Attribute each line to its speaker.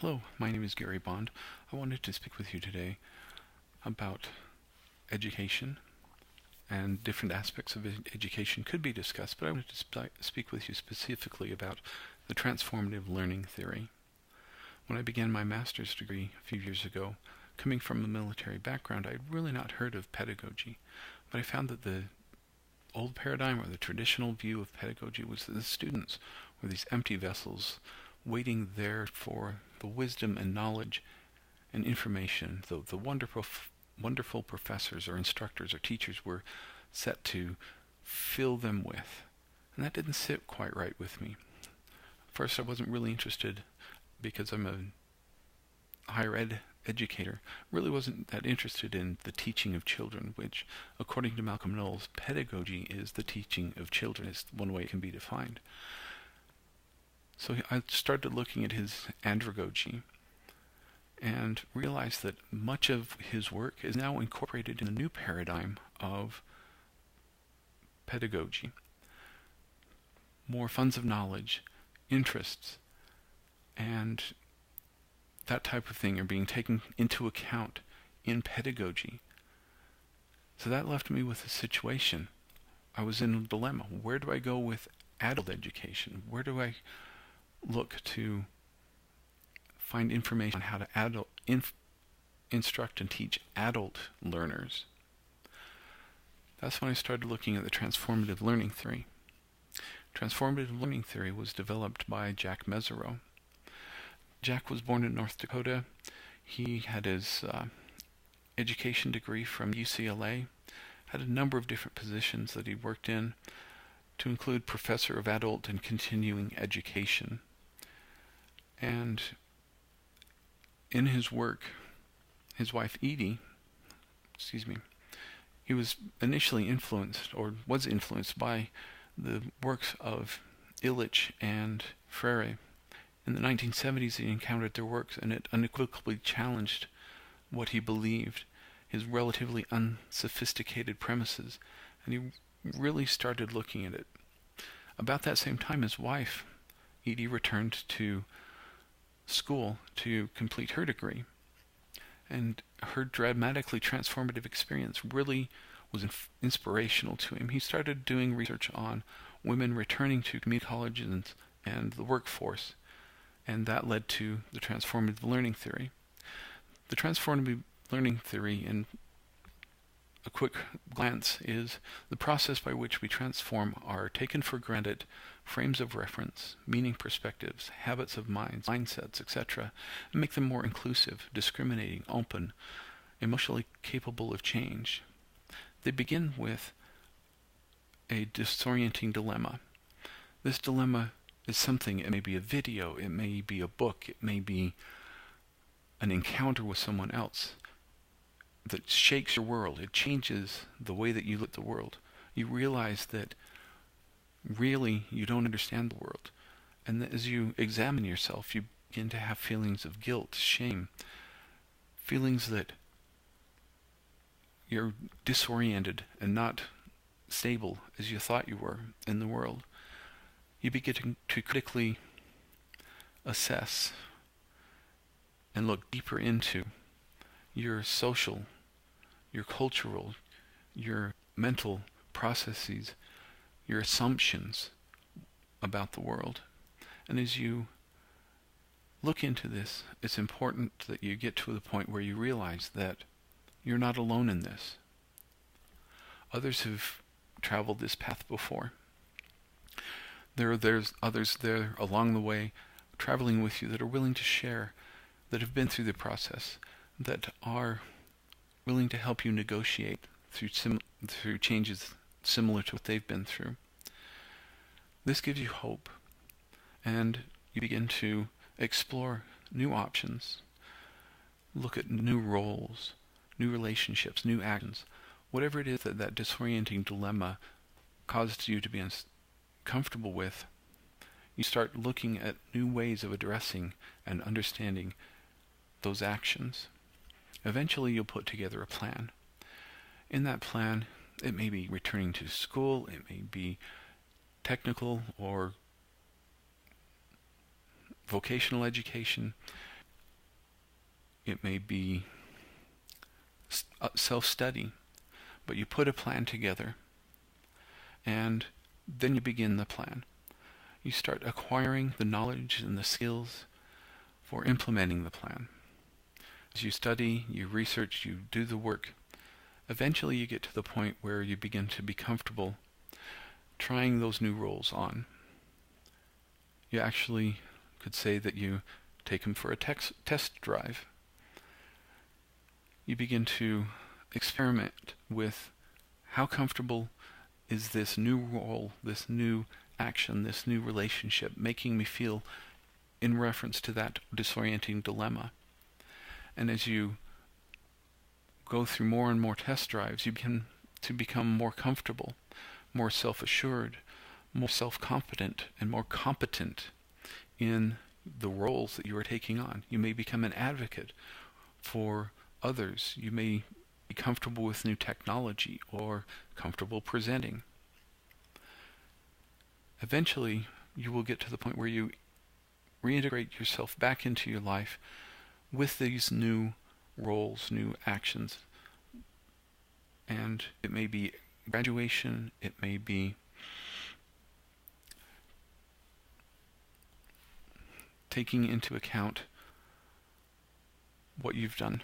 Speaker 1: Hello, my name is Gary Bond. I wanted to speak with you today about education, and different aspects of education could be discussed, but I wanted to speak with you specifically about the transformative learning theory. When I began my master's degree a few years ago, coming from a military background, I had really not heard of pedagogy, but I found that the old paradigm, or the traditional view of pedagogy, was that the students were these empty vessels waiting there for the wisdom and knowledge and information the wonderful professors or instructors or teachers were set to fill them with. And that didn't sit quite right with me. First, I wasn't really interested, because I'm a higher ed educator, really wasn't that interested in the teaching of children, which, according to Malcolm Knowles, pedagogy is the teaching of children, is one way it can be defined. So I started looking at his andragogy and realized that much of his work is now incorporated in a new paradigm of pedagogy. More funds of knowledge, interests, and that type of thing are being taken into account in pedagogy. So that left me with a situation. I was in a dilemma. Where do I go with adult education? Where do I look to find information on how to instruct and teach adult learners? That's when I started looking at the transformative learning theory. Transformative learning theory was developed by Jack Mesereau. Jack was born in North Dakota. He had his education degree from UCLA, had a number of different positions that he worked in, to include professor of adult and continuing education. And in his work, his wife Edie, he was initially influenced, or was influenced by the works of Illich and Freire. In the 1970s, he encountered their works, and it unequivocally challenged what he believed, his relatively unsophisticated premises, and he really started looking at it. About that same time, his wife, Edie, returned to school to complete her degree, and her dramatically transformative experience really was inspirational to him. He started doing research on women returning to community colleges and the workforce, and that led to the transformative learning theory. The transformative learning theory, in a quick glance, is the process by which we transform our taken for granted frames of reference, meaning perspectives, habits of minds, mindsets, etc., and make them more inclusive, discriminating, open, emotionally capable of change. They begin with a disorienting dilemma. This dilemma is something. It may be a video, it may be a book, it may be an encounter with someone else that shakes your world. It changes the way that you look at the world. You realize that really you don't understand the world. And that as you examine yourself, you begin to have feelings of guilt, shame, feelings that you're disoriented and not stable as you thought you were in the world. You begin to critically assess and look deeper into your social, your cultural, your mental processes, your assumptions about the world. And as you look into this, it's important that you get to the point where you realize that you're not alone in this. Others have traveled this path before. There's others there along the way traveling with you that are willing to share, that have been through the process, that are willing to help you negotiate through changes similar to what they've been through. This gives you hope, and you begin to explore new options, look at new roles, new relationships, new actions. Whatever it is that disorienting dilemma caused you to be uncomfortable with, you start looking at new ways of addressing and understanding those actions. Eventually you'll put together a plan. In that plan, it may be returning to school, it may be technical or vocational education. It may be self-study, but you put a plan together, and then you begin the plan. You start acquiring the knowledge and the skills for implementing the plan. As you study, you research, you do the work, eventually you get to the point where you begin to be comfortable trying those new roles on. You actually could say that you take them for a test drive. You begin to experiment with how comfortable is this new role, this new action, this new relationship making me feel in reference to that disorienting dilemma. And as you go through more and more test drives, you begin to become more comfortable, more self-assured, more self-confident, and more competent in the roles that you are taking on. You may become an advocate for others. You may be comfortable with new technology or comfortable presenting. Eventually, you will get to the point where you reintegrate yourself back into your life with these new roles, new actions. And it may be graduation, it may be taking into account what you've done